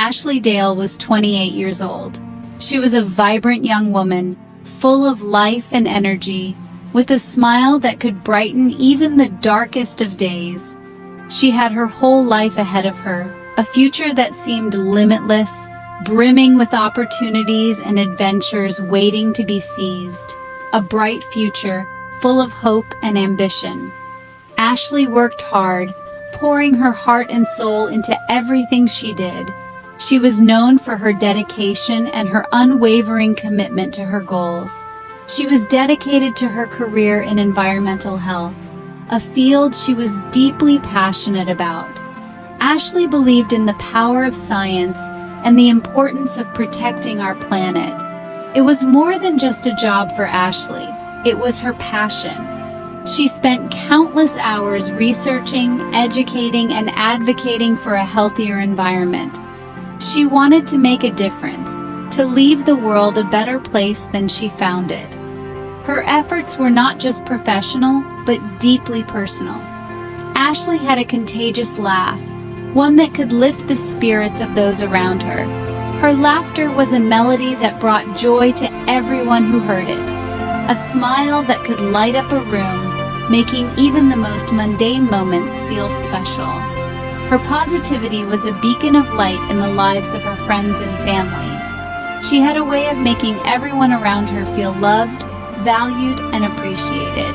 Ashley Dale was 28 years old. She was a vibrant young woman, full of life and energy, with a smile that could brighten even the darkest of days. She had her whole life ahead of her, a future that seemed limitless, brimming with opportunities and adventures waiting to be seized. A bright future, full of hope and ambition. Ashley worked hard, pouring her heart and soul into everything she did. She was known for her dedication and her unwavering commitment to her goals. She was dedicated to her career in environmental health, a field she was deeply passionate about. Ashley believed in the power of science and the importance of protecting our planet. It was more than just a job for Ashley. It was her passion. She spent countless hours researching, educating, and advocating for a healthier environment. She wanted to make a difference, to leave the world a better place than she found it. Her efforts were not just professional, but deeply personal. Ashley had a contagious laugh, one that could lift the spirits of those around her. Her laughter was a melody that brought joy to everyone who heard it, a smile that could light up a room, making even the most mundane moments feel special. Her positivity was a beacon of light in the lives of her friends and family. She had a way of making everyone around her feel loved, valued, and appreciated.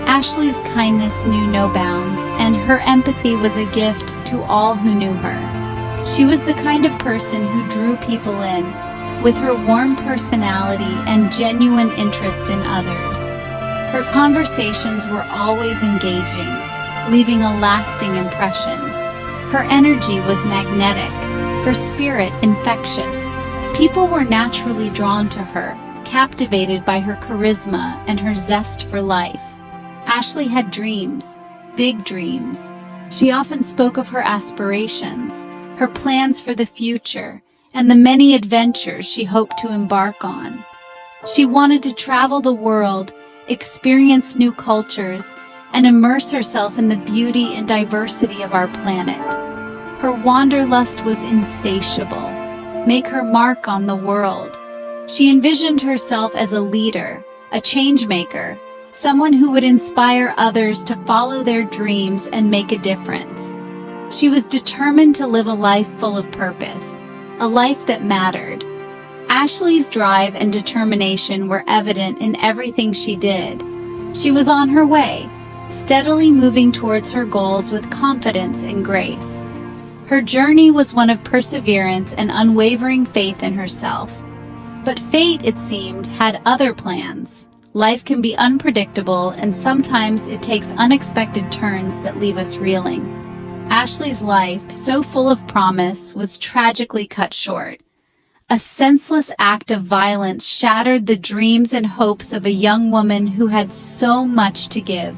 Ashley's kindness knew no bounds, and her empathy was a gift to all who knew her. She was the kind of person who drew people in, with her warm personality and genuine interest in others. Her conversations were always engaging, leaving a lasting impression. Her energy was magnetic, her spirit infectious. People were naturally drawn to her, captivated by her charisma and her zest for life. Ashley had dreams, big dreams. She often spoke of her aspirations, her plans for the future, and the many adventures she hoped to embark on. She wanted to travel the world, experience new cultures, and immerse herself in the beauty and diversity of our planet. Her wanderlust was insatiable. Make her mark on the world. She envisioned herself as a leader, a change maker, someone who would inspire others to follow their dreams and make a difference. She was determined to live a life full of purpose, a life that mattered. Ashley's drive and determination were evident in everything she did. She was on her way, steadily moving towards her goals with confidence and grace. Her journey was one of perseverance and unwavering faith in herself. But fate, it seemed, had other plans. Life can be unpredictable, and sometimes it takes unexpected turns that leave us reeling. Ashley's life, so full of promise, was tragically cut short. A senseless act of violence shattered the dreams and hopes of a young woman who had so much to give.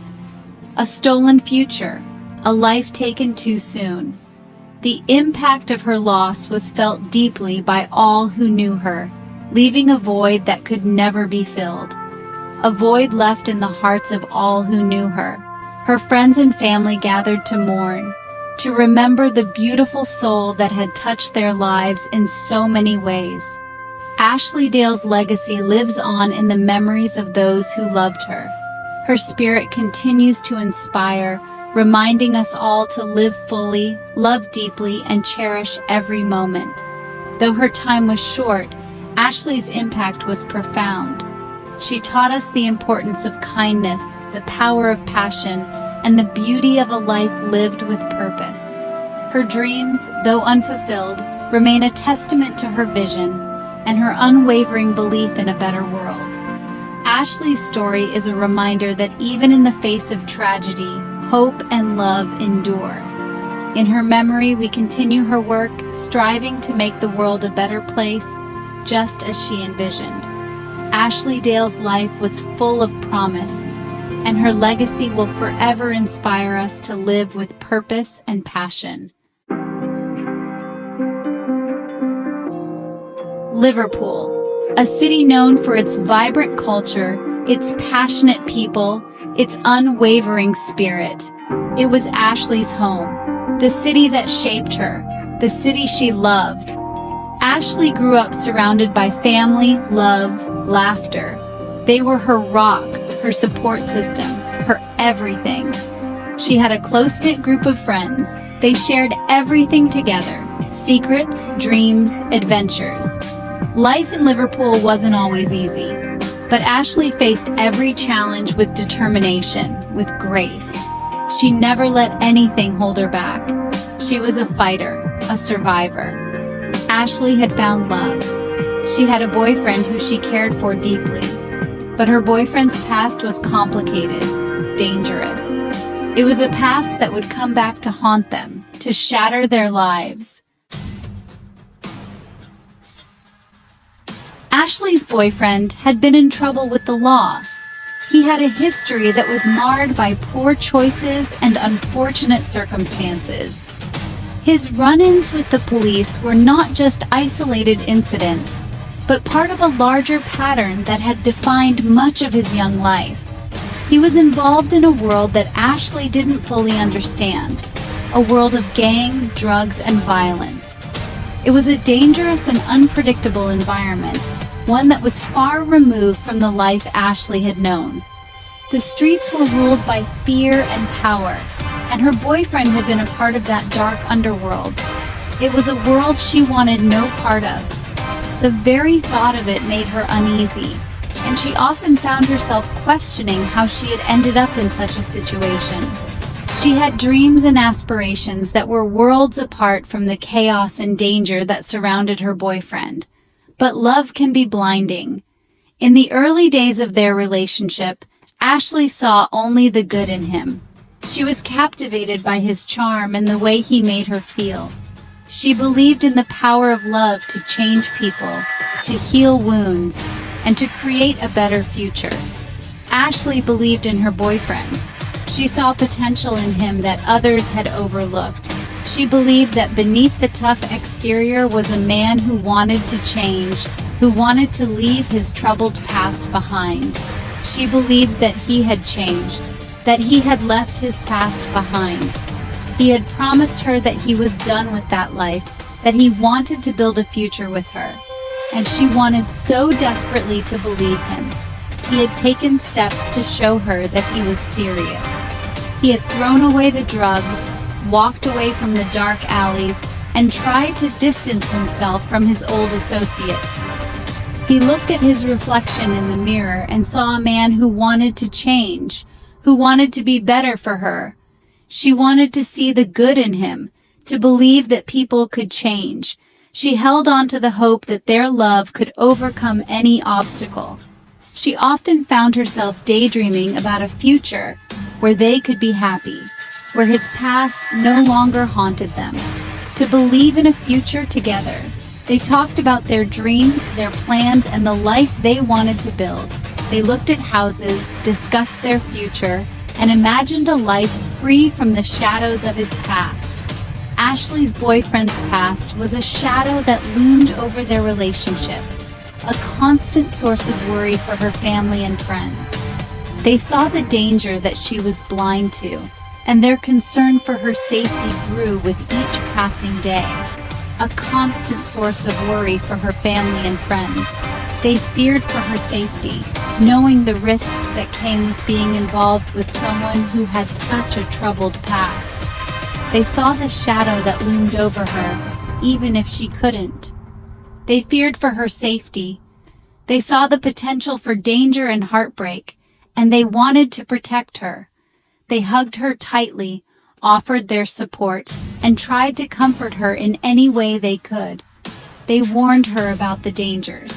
A stolen future, a life taken too soon. The impact of her loss was felt deeply by all who knew her, leaving a void that could never be filled. A void left in the hearts of all who knew her. Her friends and family gathered to mourn, to remember the beautiful soul that had touched their lives in so many ways. Ashley Dale's legacy lives on in the memories of those who loved her. Her spirit continues to inspire, reminding us all to live fully, love deeply, and cherish every moment. Though her time was short, Ashley's impact was profound. She taught us the importance of kindness, the power of passion, and the beauty of a life lived with purpose. Her dreams, though unfulfilled, remain a testament to her vision and her unwavering belief in a better world. Ashley's story is a reminder that even in the face of tragedy, hope and love endure. In her memory, we continue her work, striving to make the world a better place, just as she envisioned. Ashley Dale's life was full of promise, and her legacy will forever inspire us to live with purpose and passion. Liverpool, a city known for its vibrant culture, its passionate people, its unwavering spirit. It was Ashley's home, the city that shaped her, the city she loved, Ashley grew up surrounded by family, love, laughter. They were her rock, her support system, her everything. She had a close-knit group of friends. They shared everything together: secrets, dreams, adventures. Life in Liverpool wasn't always easy, but Ashley faced every challenge with determination, with grace. She never let anything hold her back. She was a fighter, a survivor. Ashley had found love. She had a boyfriend who she cared for deeply, but her boyfriend's past was complicated, dangerous. It was a past that would come back to haunt them, to shatter their lives. Ashley's boyfriend had been in trouble with the law. He had a history that was marred by poor choices and unfortunate circumstances. His run-ins with the police were not just isolated incidents, but part of a larger pattern that had defined much of his young life. He was involved in a world that Ashley didn't fully understand, a world of gangs, drugs, and violence. It was a dangerous and unpredictable environment, one that was far removed from the life Ashley had known. The streets were ruled by fear and power, and her boyfriend had been a part of that dark underworld. It was a world she wanted no part of. The very thought of it made her uneasy, and she often found herself questioning how she had ended up in such a situation. She had dreams and aspirations that were worlds apart from the chaos and danger that surrounded her boyfriend. But love can be blinding. In the early days of their relationship, Ashley saw only the good in him. She was captivated by his charm and the way he made her feel. She believed in the power of love to change people, to heal wounds, and to create a better future. Ashley believed in her boyfriend. She saw potential in him that others had overlooked. She believed that beneath the tough exterior was a man who wanted to change, who wanted to leave his troubled past behind. She believed that he had changed, that he had left his past behind. He had promised her that he was done with that life, that he wanted to build a future with her. And she wanted so desperately to believe him. He had taken steps to show her that he was serious. He had thrown away the drugs, walked away from the dark alleys, and tried to distance himself from his old associates. He looked at his reflection in the mirror and saw a man who wanted to change, who wanted to be better for her. She wanted to see the good in him, to believe that people could change. She held on to the hope that their love could overcome any obstacle. She often found herself daydreaming about a future where they could be happy, where his past no longer haunted them. To believe in a future together, they talked about their dreams, their plans, and the life they wanted to build. They looked at houses, discussed their future, and imagined a life free from the shadows of his past. Ashley's boyfriend's past was a shadow that loomed over their relationship, a constant source of worry for her family and friends. They saw the danger that she was blind to, and their concern for her safety grew with each passing day. A constant source of worry for her family and friends. They feared for her safety, knowing the risks that came with being involved with someone who had such a troubled past. They saw the shadow that loomed over her, even if she couldn't. They feared for her safety. They saw the potential for danger and heartbreak, and they wanted to protect her. They hugged her tightly, offered their support, and tried to comfort her in any way they could. They warned her about the dangers.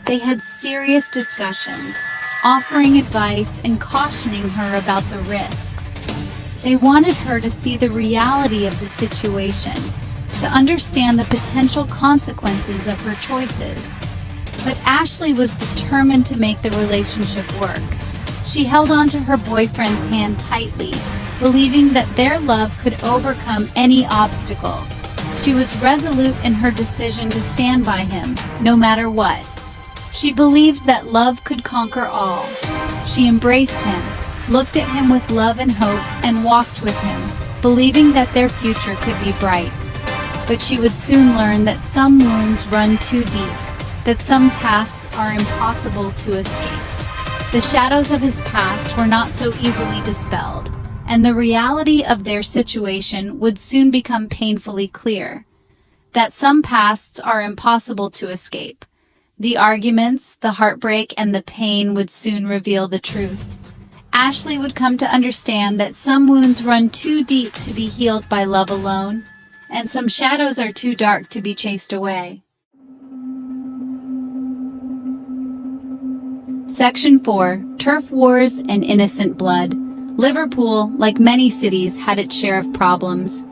They had serious discussions, offering advice and cautioning her about the risks. They wanted her to see the reality of the situation, to understand the potential consequences of her choices. But Ashley was determined to make the relationship work. She held on to her boyfriend's hand tightly, believing that their love could overcome any obstacle. She was resolute in her decision to stand by him, no matter what. She believed that love could conquer all. She embraced him, looked at him with love and hope, and walked with him, believing that their future could be bright. but she would soon learn that some wounds run too deep, that some paths are impossible to escape. The shadows of his past were not so easily dispelled, and the reality of their situation would soon become painfully clear. That some pasts are impossible to escape. The arguments, the heartbreak, and the pain would soon reveal the truth. Ashley would come to understand that some wounds run too deep to be healed by love alone, and some shadows are too dark to be chased away. Section 4. Turf Wars and Innocent Blood. Liverpool, like many cities, had its share of problems.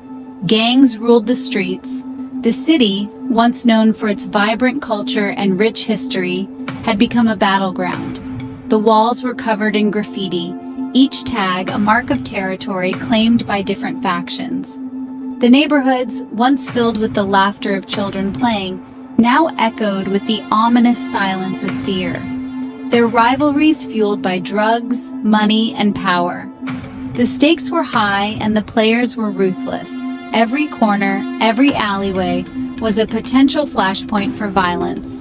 Gangs ruled the streets. The city, once known for its vibrant culture and rich history, had become a battleground. The walls were covered in graffiti, each tag a mark of territory claimed by different factions. The neighborhoods, once filled with the laughter of children playing, now echoed with the ominous silence of fear. Their rivalries fueled by drugs, money, and power. The stakes were high and the players were ruthless. Every corner, every alleyway was a potential flashpoint for violence.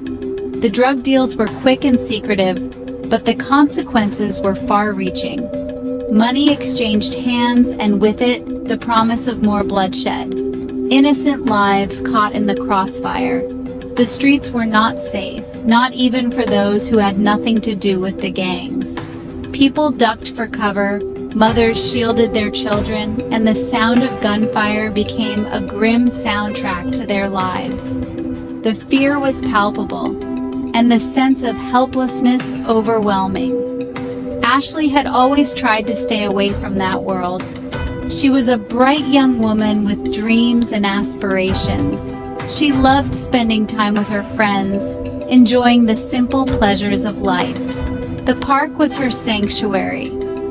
The drug deals were quick and secretive, but the consequences were far-reaching. Money exchanged hands, and with it, the promise of more bloodshed. Innocent lives caught in the crossfire. The streets were not safe, not even for those who had nothing to do with the gangs. People ducked for cover, mothers shielded their children, and the sound of gunfire became a grim soundtrack to their lives. The fear was palpable, and the sense of helplessness overwhelming. Ashley had always tried to stay away from that world. She was a bright young woman with dreams and aspirations. She loved spending time with her friends, enjoying the simple pleasures of life. The park was her sanctuary,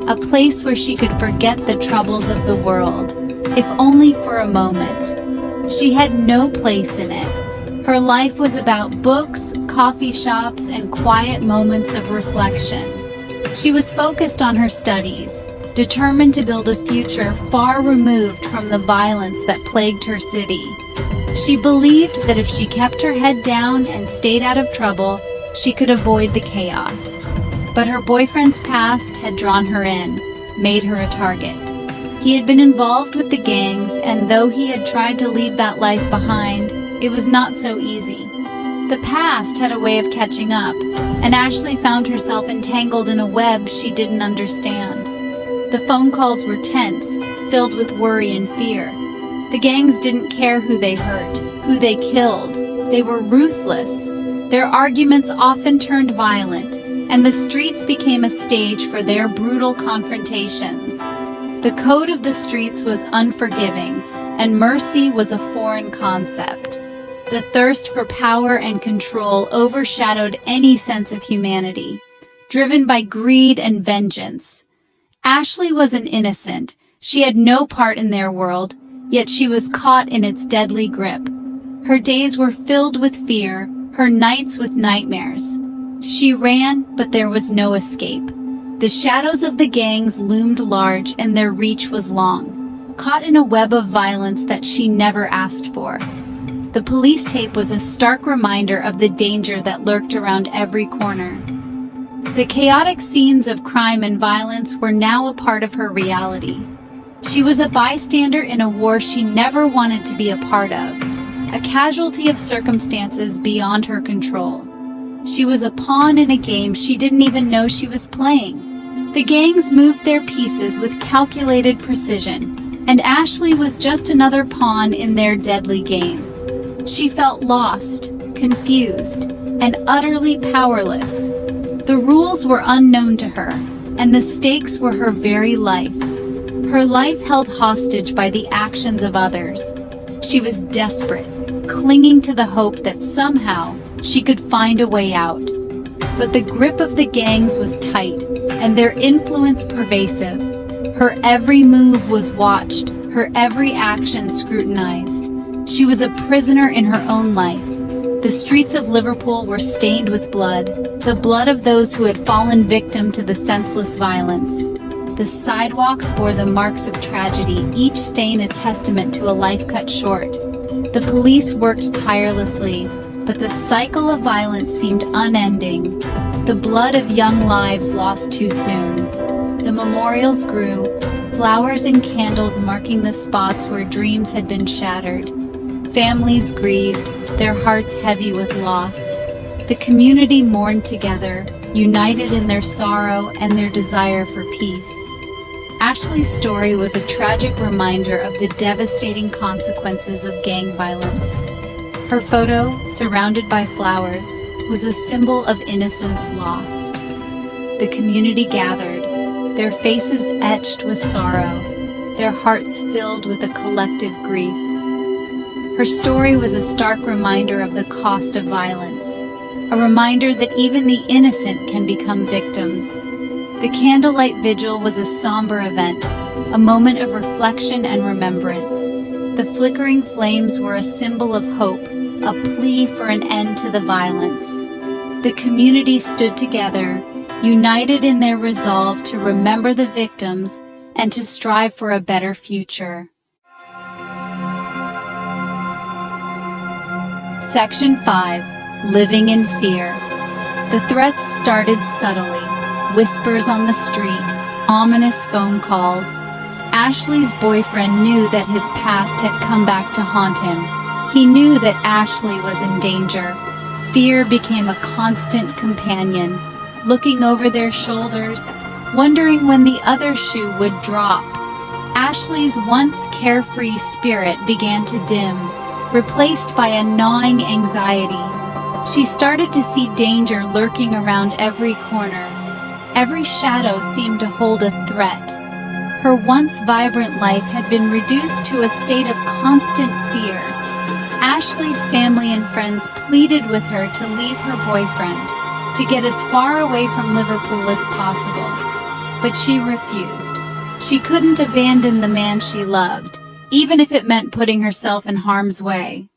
a place where she could forget the troubles of the world, if only for a moment. She had no place in it. Her life was about books, coffee shops, and quiet moments of reflection. She was focused on her studies, determined to build a future far removed from the violence that plagued her city. She believed that if she kept her head down and stayed out of trouble, she could avoid the chaos. But her boyfriend's past had drawn her in, made her a target. He had been involved with the gangs, and though he had tried to leave that life behind, it was not so easy. The past had a way of catching up, and Ashley found herself entangled in a web she didn't understand. The phone calls were tense, filled with worry and fear. The gangs didn't care who they hurt, who they killed. They were ruthless. Their arguments often turned violent, and the streets became a stage for their brutal confrontations. The code of the streets was unforgiving, and mercy was a foreign concept. The thirst for power and control overshadowed any sense of humanity, driven by greed and vengeance. Ashley was an innocent. She had no part in their world, yet she was caught in its deadly grip. Her days were filled with fear, her nights with nightmares. She ran, but there was no escape. The shadows of the gangs loomed large, and their reach was long, caught in a web of violence that she never asked for. The police tape was a stark reminder of the danger that lurked around every corner. The chaotic scenes of crime and violence were now a part of her reality. She was a bystander in a war she never wanted to be a part of, a casualty of circumstances beyond her control. She was a pawn in a game she didn't even know she was playing. The gangs moved their pieces with calculated precision, and Ashley was just another pawn in their deadly game. She felt lost, confused, and utterly powerless. The rules were unknown to her, and the stakes were her very life. Her life held hostage by the actions of others. She was desperate, clinging to the hope that somehow she could find a way out. But the grip of the gangs was tight, and their influence pervasive. Her every move was watched, her every action scrutinized. She was a prisoner in her own life. The streets of Liverpool were stained with blood, the blood of those who had fallen victim to the senseless violence. The sidewalks bore the marks of tragedy, each stain a testament to a life cut short. The police worked tirelessly, but the cycle of violence seemed unending. The blood of young lives lost too soon. The memorials grew, flowers and candles marking the spots where dreams had been shattered. Families grieved, their hearts heavy with loss. The community mourned together, united in their sorrow and their desire for peace. Ashley's story was a tragic reminder of the devastating consequences of gang violence. Her photo, surrounded by flowers, was a symbol of innocence lost. The community gathered, their faces etched with sorrow, their hearts filled with a collective grief. Her story was a stark reminder of the cost of violence, a reminder that even the innocent can become victims. The candlelight vigil was a somber event, a moment of reflection and remembrance. The flickering flames were a symbol of hope, a plea for an end to the violence. The community stood together, united in their resolve to remember the victims and to strive for a better future. Section 5. Living in Fear. The threats started subtly. Whispers on the street, ominous phone calls. Ashley's boyfriend knew that his past had come back to haunt him. He knew that Ashley was in danger. Fear became a constant companion, looking over their shoulders, wondering when the other shoe would drop. Ashley's once carefree spirit began to dim, replaced by a gnawing anxiety. She started to see danger lurking around every corner. Every shadow seemed to hold a threat. Her once vibrant life had been reduced to a state of constant fear. Ashley's family and friends pleaded with her to leave her boyfriend, to get as far away from Liverpool as possible. But she refused. She couldn't abandon the man she loved, even if it meant putting herself in harm's way.